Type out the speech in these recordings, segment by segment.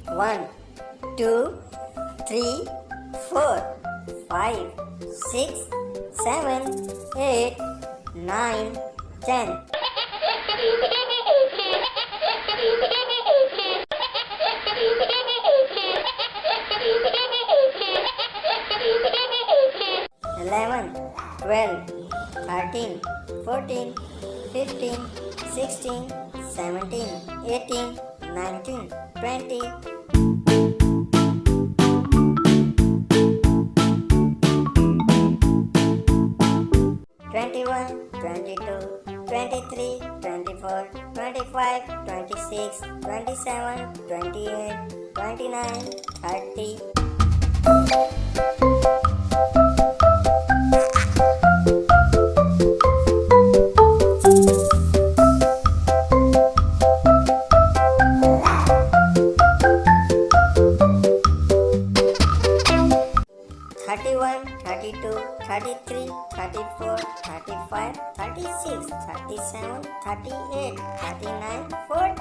One, two, three, four, five, six, seven, eight, nine, 10. 11, 12, 13, 14, 15, 16, 17, 18, 19, 20. 21, 22, 23, 24, 25, 26, 27, 28, 29, 30. 31, 32, 33, 34, 35, 36, 37, 38, 39, 40.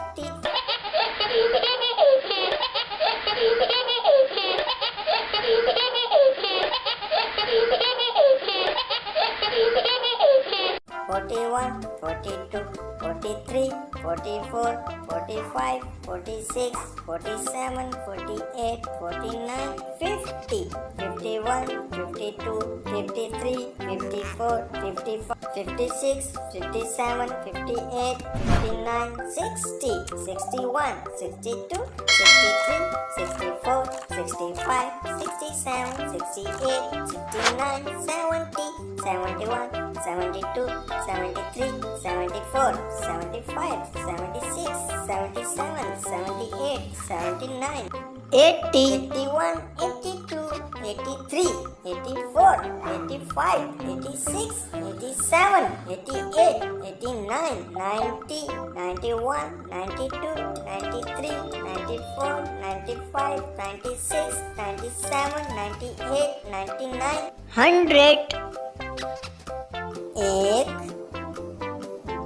41, 42, 43, 44, 45, 46, 47, 48, 49, 50, 51, 52, 53, 54, 55, 56, 57, 58, 59, 60, 61, 62, 63, 64, 65, 67, 68, 69, 70, 71, 72, 73, 74, 75, 76, 77, 78, 79, 80, 81, 82, 83, 84, 85, 86, 87, 88, 89, 90, 91, 92, 93, 94, 95, 96, 97, 98, 99, 100. 1,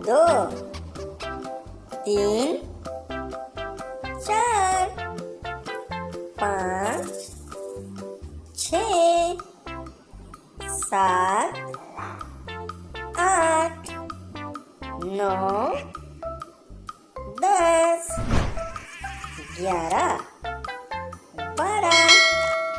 2, 3, 4, 5, 6, 7, 8, 9, 10, 11, 12,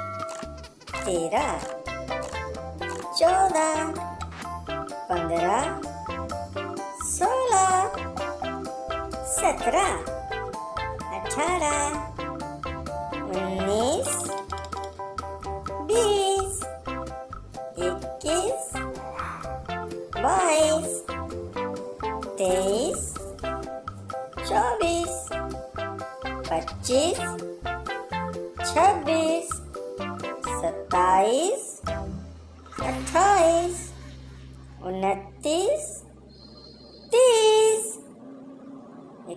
13, 14, 15, 16, 17, 18, 19, 20, 21, 22, 23, 24,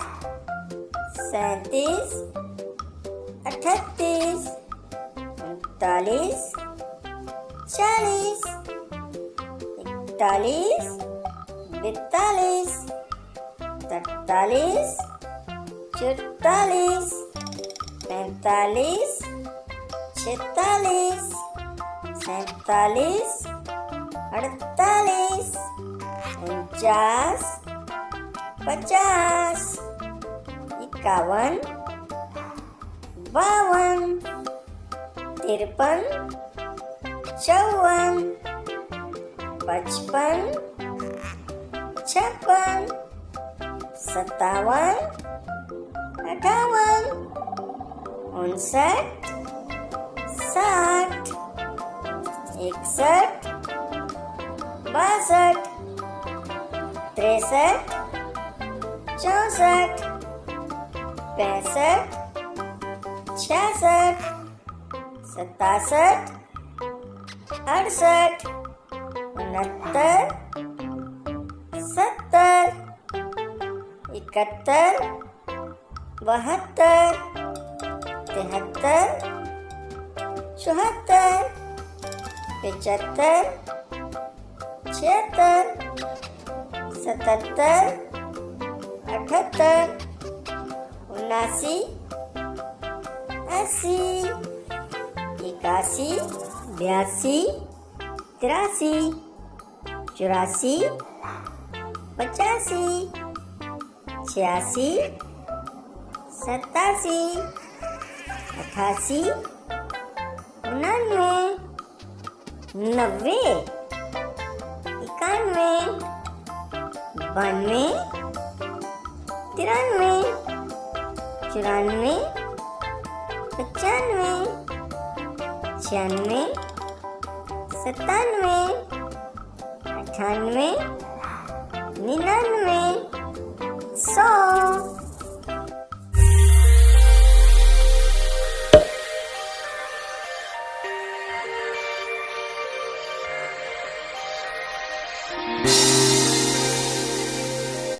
25, 26, 27, 28, 29, 30, 31, 32, 33, 34, 35, 36, 37, 38, 39, 40, 41, 42, 43, 44, 45, 46, 47, 48, 49, 50, 51, 52, 53, 54, 55, 56, 57, 58, 59, 60, 61, 62, 63, 64, 65, 66, 67, 68, 69, 70, 71, 72, 73, 74, 75, 76, 77, 78, 79, 80, 81, 82, 83, 84, 85, 86, 87, 88, 99, 90, 91, 92, 93, 94, 95, 96, 97, 98, 99, 100।